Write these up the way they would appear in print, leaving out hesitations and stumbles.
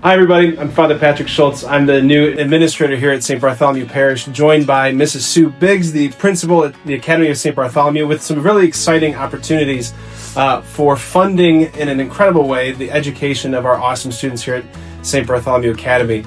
Hi, everybody. I'm Father Patrick Schultz. I'm the new administrator here at St. Bartholomew Parish, joined by Mrs. Sue Biggs, the principal at the Academy of St. Bartholomew, with some really exciting opportunities for funding in an incredible way the education of our awesome students here at St. Bartholomew Academy.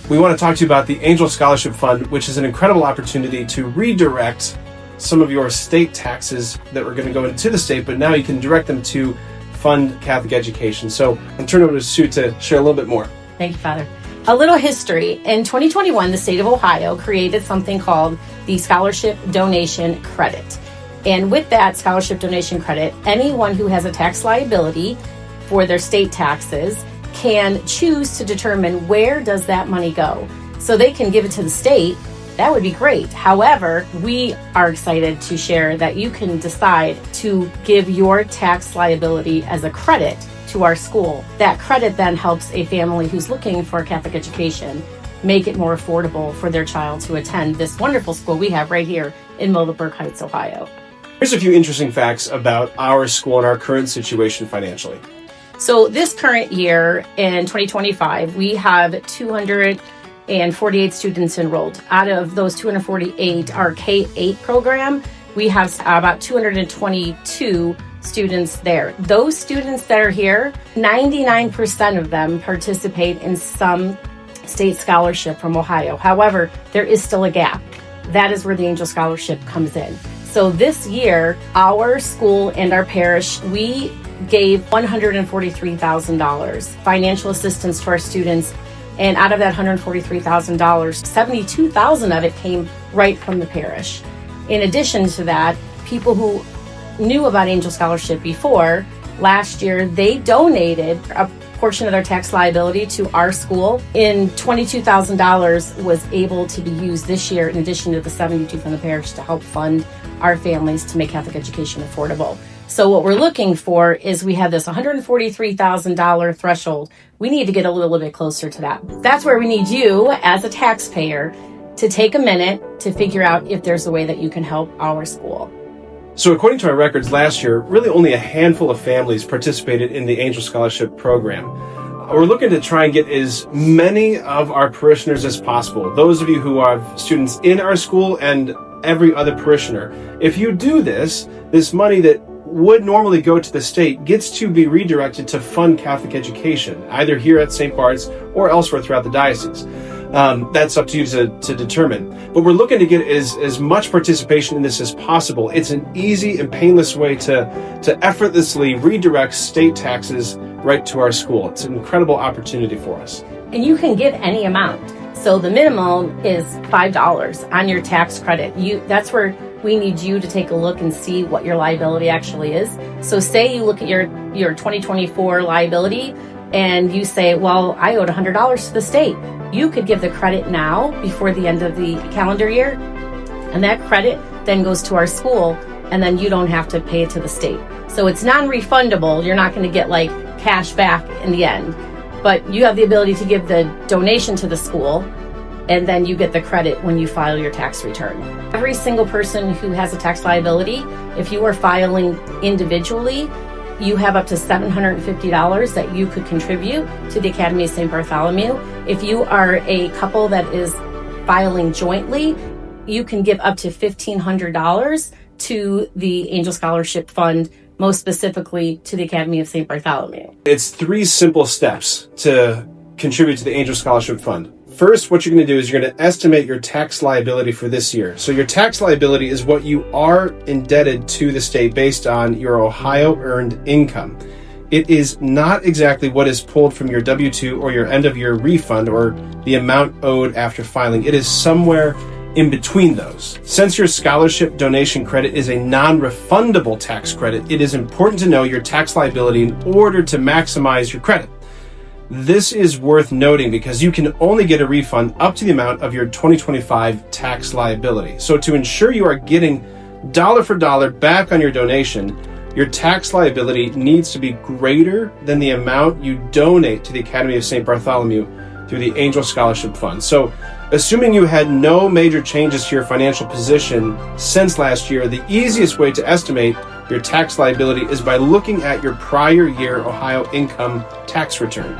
We want to talk to you about the Angel Scholarship Fund, which is an incredible opportunity to redirect some of your state taxes that were going to go into the state, but now you can direct them to fund Catholic education. So I'll turn it over to Sue to share a little bit more. Thank you, Father. A little history. In 2021, the state of Ohio created something called the Scholarship Donation Credit. And with that scholarship donation credit, anyone who has a tax liability for their state taxes can choose to determine where does that money go. So they can give it to the state. That would be great. However, we are excited to share that you can decide to give your tax liability as a credit to our school. That credit then helps a family who's looking for a Catholic education make it more affordable for their child to attend this wonderful school we have right here in Middleburg Heights, Ohio. Here's a few interesting facts about our school and our current situation financially. So this current year in 2025, we have 248 students enrolled. Out of those 248, our K-8 program, we have about 222 students there. Those students that are here, 99% of them participate in some state scholarship from Ohio. However, there is still a gap. That is where the Angel Scholarship comes in. So this year, our school and our parish, we gave $143,000 financial assistance to our students. And out of that $143,000, $72,000 of it came right from the parish. In addition to that, people who knew about Angel Scholarship before, last year, they donated a portion of their tax liability to our school. And $22,000 was able to be used this year in addition to the $72,000 from the parish to help fund our families to make Catholic education affordable. So what we're looking for is we have this $143,000 threshold. We need to get a little bit closer to that. That's where we need you as a taxpayer to take a minute to figure out if there's a way that you can help our school. So according to our records last year, really only a handful of families participated in the Angel Scholarship program. We're looking to try and get as many of our parishioners as possible. Those of you who have students in our school and every other parishioner. If you do this money that would normally go to the state gets to be redirected to fund Catholic education, either here at St. Bart's or elsewhere throughout the diocese. That's up to you to determine. But we're looking to get as much participation in this as possible. It's an easy and painless way to effortlessly redirect state taxes right to our school. It's an incredible opportunity for us. And you can give any amount. So the minimum is $5 on your tax credit. That's where we need you to take a look and see what your liability actually is. So say you look at your 2024 liability and you say, well, I owed $100 to the state. You could give the credit now before the end of the calendar year, and that credit then goes to our school, and then you don't have to pay it to the state. So it's non-refundable. You're not going to get like cash back in the end, but you have the ability to give the donation to the school, and then you get the credit when you file your tax return. Every single person who has a tax liability, if you are filing individually, you have up to $750 that you could contribute to the Academy of St. Bartholomew. If you are a couple that is filing jointly, you can give up to $1,500 to the Angel Scholarship Fund, most specifically to the Academy of St. Bartholomew. It's 3 simple steps to contribute to the Angel Scholarship Fund. First, what you're going to do is you're going to estimate your tax liability for this year. So your tax liability is what you are indebted to the state based on your Ohio earned income. It is not exactly what is pulled from your W-2 or your end of year refund or the amount owed after filing. It is somewhere in between those. Since your scholarship donation credit is a non-refundable tax credit, it is important to know your tax liability in order to maximize your credit. This is worth noting because you can only get a refund up to the amount of your 2025 tax liability. So to ensure you are getting dollar for dollar back on your donation, your tax liability needs to be greater than the amount you donate to the Academy of St. Bartholomew through the Angel Scholarship Fund. So assuming you had no major changes to your financial position since last year, the easiest way to estimate your tax liability is by looking at your prior year Ohio income tax return.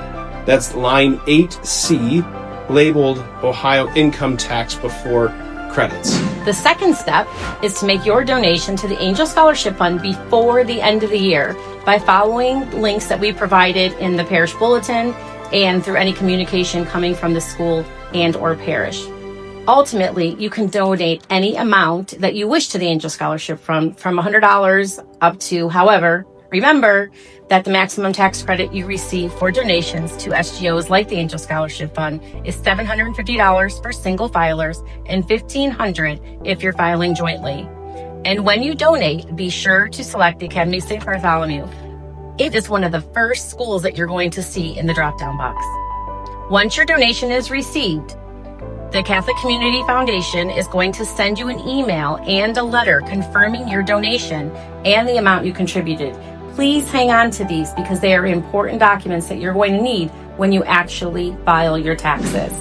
That's line 8C, labeled Ohio income tax before credits. The second step is to make your donation to the Angel Scholarship Fund before the end of the year by following links that we provided in the parish bulletin and through any communication coming from the school and or parish. Ultimately, you can donate any amount that you wish to the Angel Scholarship from $100 up to however. Remember that the maximum tax credit you receive for donations to SGOs like the Angel Scholarship Fund is $750 for single filers and $1,500 if you're filing jointly. And when you donate, be sure to select the Academy of St. Bartholomew. It is one of the first schools that you're going to see in the drop-down box. Once your donation is received, the Catholic Community Foundation is going to send you an email and a letter confirming your donation and the amount you contributed. Please hang on to these because they are important documents that you're going to need when you actually file your taxes.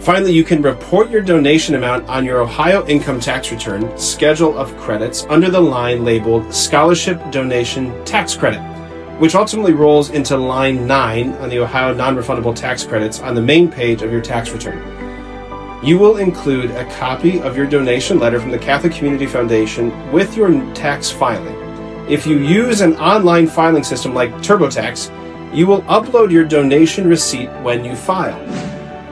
Finally, you can report your donation amount on your Ohio income tax return, schedule of credits, under the line labeled Scholarship Donation Tax Credit, which ultimately rolls into line 9 on the Ohio non-refundable tax credits on the main page of your tax return. You will include a copy of your donation letter from the Catholic Community Foundation with your tax filing. If you use an online filing system like TurboTax, you will upload your donation receipt when you file.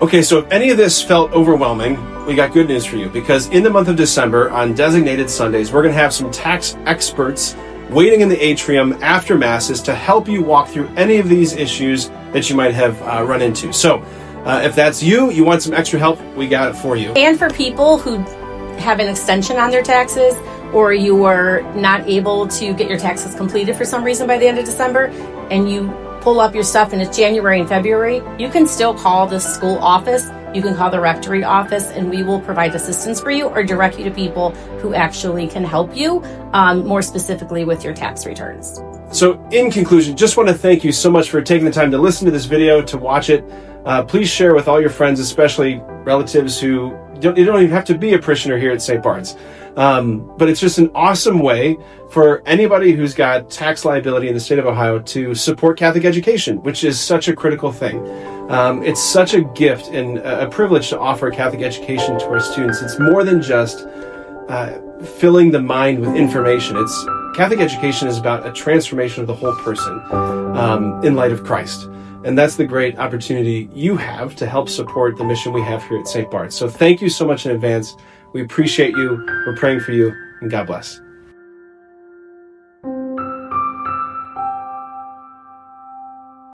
Okay, so if any of this felt overwhelming, we got good news for you, because in the month of December, on designated Sundays, we're going to have some tax experts waiting in the atrium after Masses to help you walk through any of these issues that you might have run into. So if that's you want some extra help, we got it for you. And for people who have an extension on their taxes, or you were not able to get your taxes completed for some reason by the end of December, and you pull up your stuff and it's January and February, you can still call the school office, you can call the rectory office, and we will provide assistance for you or direct you to people who actually can help you more specifically with your tax returns. So in conclusion, just want to thank you so much for taking the time to listen to this video, to watch it. Please share with all your friends, especially relatives who you don't even have to be a parishioner here at St. Bart's. But it's just an awesome way for anybody who's got tax liability in the state of Ohio to support Catholic education, which is such a critical thing. It's such a gift and a privilege to offer Catholic education to our students. It's more than just filling the mind with information. Catholic education is about a transformation of the whole person in light of Christ. And that's the great opportunity you have to help support the mission we have here at St. Bart's. So thank you so much in advance. We appreciate you. We're praying for you, and God bless.